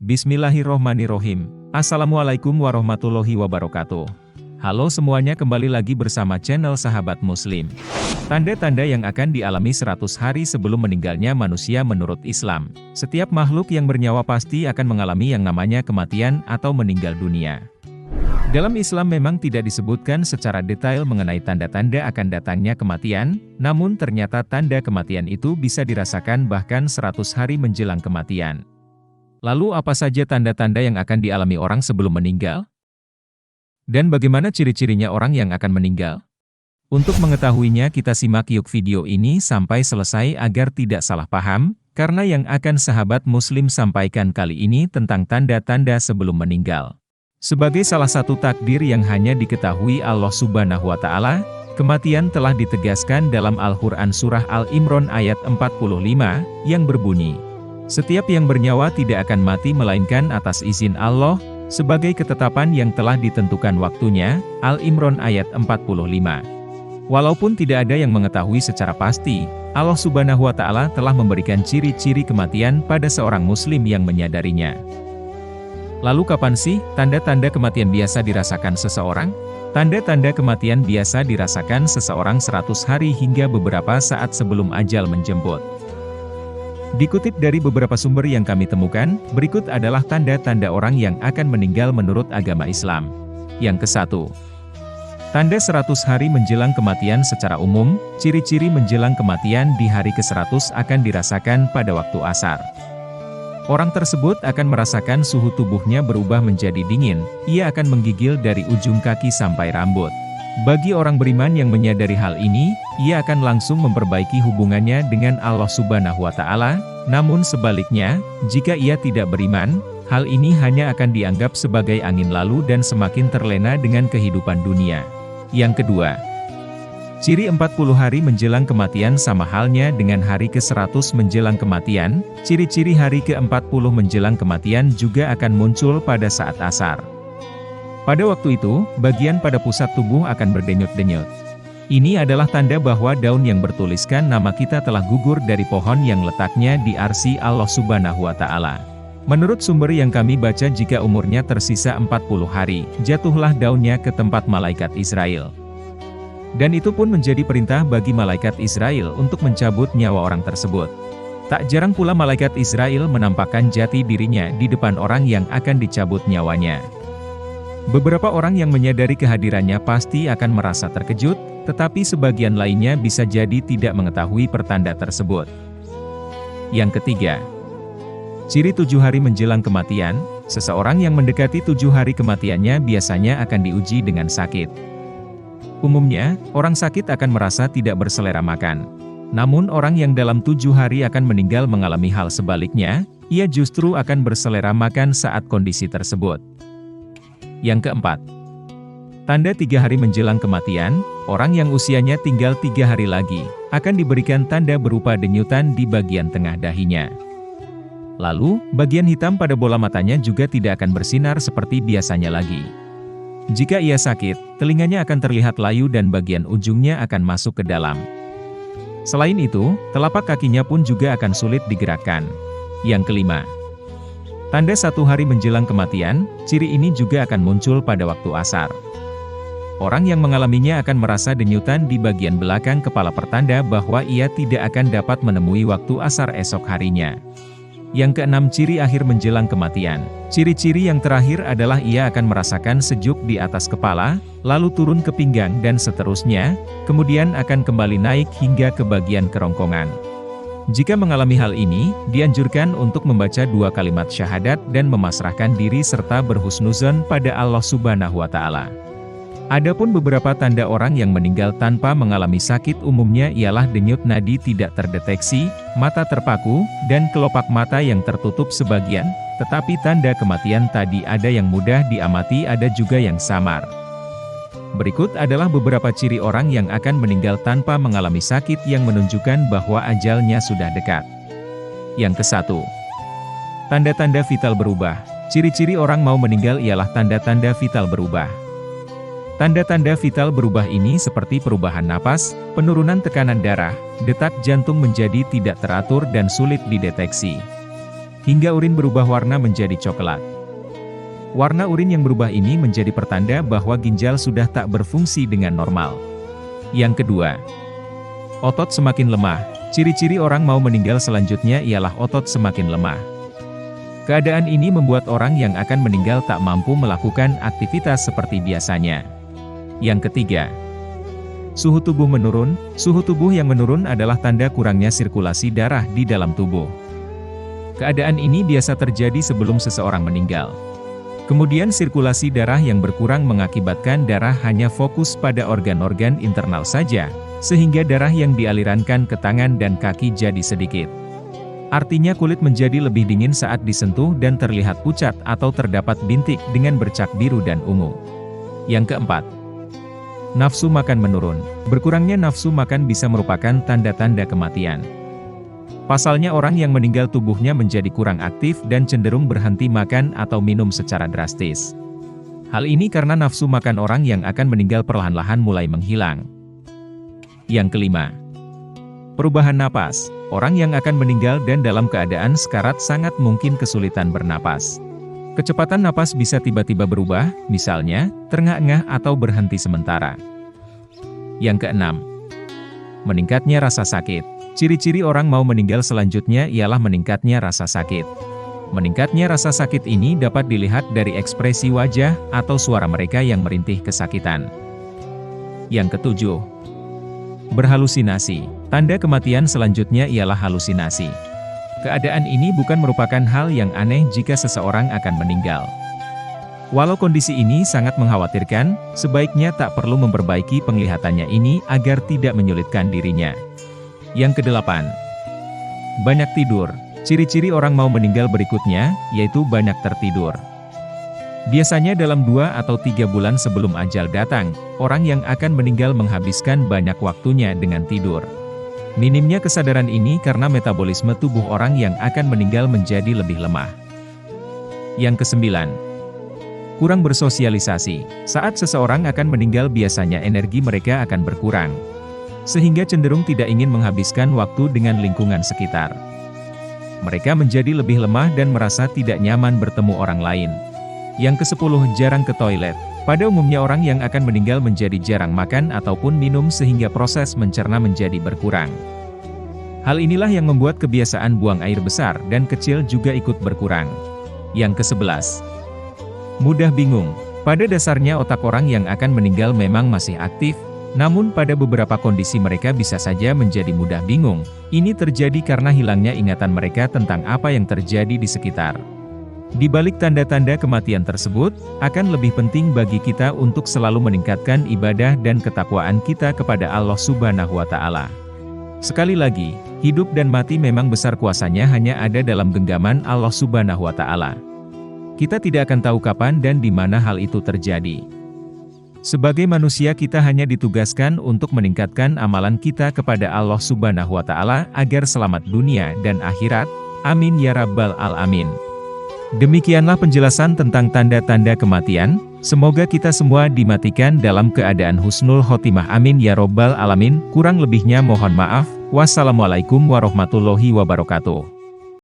Bismillahirrohmanirrohim. Assalamualaikum warahmatullahi wabarakatuh. Halo semuanya, kembali lagi bersama channel Sahabat Muslim. Tanda-tanda yang akan dialami 100 hari sebelum meninggalnya manusia menurut Islam. Setiap makhluk yang bernyawa pasti akan mengalami yang namanya kematian atau meninggal dunia. Dalam Islam memang tidak disebutkan secara detail mengenai tanda-tanda akan datangnya kematian, namun ternyata tanda kematian itu bisa dirasakan bahkan 100 hari menjelang kematian. Lalu apa saja tanda-tanda yang akan dialami orang sebelum meninggal? Dan bagaimana ciri-cirinya orang yang akan meninggal? Untuk mengetahuinya kita simak yuk video ini sampai selesai agar tidak salah paham, karena yang akan sahabat muslim sampaikan kali ini tentang tanda-tanda sebelum meninggal. Sebagai salah satu takdir yang hanya diketahui Allah Subhanahu wa Ta'ala, kematian telah ditegaskan dalam Al-Quran Surah Al-Imran ayat 45, yang berbunyi, "Setiap yang bernyawa tidak akan mati melainkan atas izin Allah, sebagai ketetapan yang telah ditentukan waktunya." Al-Imran ayat 45. Walaupun tidak ada yang mengetahui secara pasti, Allah Subhanahu wa Ta'ala telah memberikan ciri-ciri kematian pada seorang muslim yang menyadarinya. Lalu kapan sih tanda-tanda kematian biasa dirasakan seseorang? Tanda-tanda kematian biasa dirasakan seseorang 100 hari hingga beberapa saat sebelum ajal menjemput. Dikutip dari beberapa sumber yang kami temukan, berikut adalah tanda-tanda orang yang akan meninggal menurut agama Islam. Yang ke-1. Tanda 100 hari menjelang kematian secara umum, ciri-ciri menjelang kematian di hari ke-100 akan dirasakan pada waktu asar. Orang tersebut akan merasakan suhu tubuhnya berubah menjadi dingin, ia akan menggigil dari ujung kaki sampai rambut. Bagi orang beriman yang menyadari hal ini, ia akan langsung memperbaiki hubungannya dengan Allah Subhanahu wa Ta'ala. Namun sebaliknya, jika ia tidak beriman, hal ini hanya akan dianggap sebagai angin lalu dan semakin terlena dengan kehidupan dunia. Yang kedua, ciri 40 hari menjelang kematian sama halnya dengan hari ke-100 menjelang kematian, ciri-ciri hari ke-40 menjelang kematian juga akan muncul pada saat asar. Pada waktu itu, bagian pada pusat tubuh akan berdenyut-denyut. Ini adalah tanda bahwa daun yang bertuliskan nama kita telah gugur dari pohon yang letaknya di arsy Allah Subhanahu wa Ta'ala. Menurut sumber yang kami baca, jika umurnya tersisa 40 hari, jatuhlah daunnya ke tempat malaikat Israel. Dan itu pun menjadi perintah bagi malaikat Israel untuk mencabut nyawa orang tersebut. Tak jarang pula malaikat Israel menampakkan jati dirinya di depan orang yang akan dicabut nyawanya. Beberapa orang yang menyadari kehadirannya pasti akan merasa terkejut, tetapi sebagian lainnya bisa jadi tidak mengetahui pertanda tersebut. Yang ketiga, ciri 7 hari menjelang kematian, seseorang yang mendekati 7 hari kematiannya biasanya akan diuji dengan sakit. Umumnya, orang sakit akan merasa tidak berselera makan. Namun orang yang dalam 7 hari akan meninggal mengalami hal sebaliknya, ia justru akan berselera makan saat kondisi tersebut. Yang keempat, tanda 3 hari menjelang kematian, orang yang usianya tinggal 3 hari lagi, akan diberikan tanda berupa denyutan di bagian tengah dahinya. Lalu, bagian hitam pada bola matanya juga tidak akan bersinar seperti biasanya lagi. Jika ia sakit, telinganya akan terlihat layu dan bagian ujungnya akan masuk ke dalam. Selain itu, telapak kakinya pun juga akan sulit digerakkan. Yang kelima, tanda 1 hari menjelang kematian, ciri ini juga akan muncul pada waktu asar. Orang yang mengalaminya akan merasa denyutan di bagian belakang kepala, pertanda bahwa ia tidak akan dapat menemui waktu asar esok harinya. Yang keenam, ciri akhir menjelang kematian. Ciri-ciri yang terakhir adalah ia akan merasakan sejuk di atas kepala, lalu turun ke pinggang dan seterusnya, kemudian akan kembali naik hingga ke bagian kerongkongan. Jika mengalami hal ini, dianjurkan untuk membaca 2 kalimat syahadat dan memasrahkan diri serta berhusnuzon pada Allah Subhanahu wa Ta'ala. Adapun beberapa tanda orang yang meninggal tanpa mengalami sakit umumnya ialah denyut nadi tidak terdeteksi, mata terpaku, dan kelopak mata yang tertutup sebagian, tetapi tanda kematian tadi ada yang mudah diamati, ada juga yang samar. Berikut adalah beberapa ciri orang yang akan meninggal tanpa mengalami sakit yang menunjukkan bahwa ajalnya sudah dekat. Yang ke-1, tanda-tanda vital berubah. Ciri-ciri orang mau meninggal ialah tanda-tanda vital berubah. Tanda-tanda vital berubah ini seperti perubahan napas, penurunan tekanan darah, detak jantung menjadi tidak teratur dan sulit dideteksi. hingga urin berubah warna menjadi coklat. Warna urin yang berubah ini menjadi pertanda bahwa ginjal sudah tak berfungsi dengan normal. Yang kedua, otot semakin lemah. Ciri-ciri orang mau meninggal selanjutnya ialah otot semakin lemah. Keadaan ini membuat orang yang akan meninggal tak mampu melakukan aktivitas seperti biasanya. Yang ketiga, suhu tubuh menurun. Suhu tubuh yang menurun adalah tanda kurangnya sirkulasi darah di dalam tubuh. Keadaan ini biasa terjadi sebelum seseorang meninggal. Kemudian sirkulasi darah yang berkurang mengakibatkan darah hanya fokus pada organ-organ internal saja, sehingga darah yang dialirankan ke tangan dan kaki jadi sedikit. Artinya kulit menjadi lebih dingin saat disentuh dan terlihat pucat atau terdapat bintik dengan bercak biru dan ungu. Yang keempat, nafsu makan menurun. Berkurangnya nafsu makan bisa merupakan tanda-tanda kematian. Pasalnya orang yang meninggal tubuhnya menjadi kurang aktif dan cenderung berhenti makan atau minum secara drastis. Hal ini karena nafsu makan orang yang akan meninggal perlahan-lahan mulai menghilang. Yang kelima, perubahan napas. Orang yang akan meninggal dan dalam keadaan sekarat sangat mungkin kesulitan bernapas. Kecepatan napas bisa tiba-tiba berubah, misalnya, terengah-engah atau berhenti sementara. Yang keenam, meningkatnya rasa sakit. Ciri-ciri orang mau meninggal selanjutnya ialah meningkatnya rasa sakit. Meningkatnya rasa sakit ini dapat dilihat dari ekspresi wajah atau suara mereka yang merintih kesakitan. Yang ketujuh, berhalusinasi. Tanda kematian selanjutnya ialah halusinasi. Keadaan ini bukan merupakan hal yang aneh jika seseorang akan meninggal. Walau kondisi ini sangat mengkhawatirkan, sebaiknya tak perlu memperbaiki penglihatannya ini agar tidak menyulitkan dirinya. Yang kedelapan, banyak tidur. Ciri-ciri orang mau meninggal berikutnya, yaitu banyak tertidur. Biasanya dalam 2 atau 3 bulan sebelum ajal datang, orang yang akan meninggal menghabiskan banyak waktunya dengan tidur. Minimnya kesadaran ini karena metabolisme tubuh orang yang akan meninggal menjadi lebih lemah. Yang kesembilan, kurang bersosialisasi. Saat seseorang akan meninggal biasanya energi mereka akan berkurang, sehingga cenderung tidak ingin menghabiskan waktu dengan lingkungan sekitar. Mereka menjadi lebih lemah dan merasa tidak nyaman bertemu orang lain. Yang ke-10, jarang ke toilet. Pada umumnya orang yang akan meninggal menjadi jarang makan ataupun minum sehingga proses mencerna menjadi berkurang. Hal inilah yang membuat kebiasaan buang air besar dan kecil juga ikut berkurang. Yang ke-11, mudah bingung. Pada dasarnya otak orang yang akan meninggal memang masih aktif, namun pada beberapa kondisi mereka bisa saja menjadi mudah bingung. Ini terjadi karena hilangnya ingatan mereka tentang apa yang terjadi di sekitar. Di balik tanda-tanda kematian tersebut, akan lebih penting bagi kita untuk selalu meningkatkan ibadah dan ketakwaan kita kepada Allah Subhanahu wa Ta'ala. Sekali lagi, hidup dan mati memang besar kuasanya hanya ada dalam genggaman Allah Subhanahu wa Ta'ala. Kita tidak akan tahu kapan dan di mana hal itu terjadi. Sebagai manusia kita hanya ditugaskan untuk meningkatkan amalan kita kepada Allah Subhanahu wa Ta'ala agar selamat dunia dan akhirat. Amin ya rabbal alamin. Demikianlah penjelasan tentang tanda-tanda kematian. Semoga kita semua dimatikan dalam keadaan husnul khotimah. Amin ya rabbal alamin. Kurang lebihnya mohon maaf. Wassalamualaikum warahmatullahi wabarakatuh.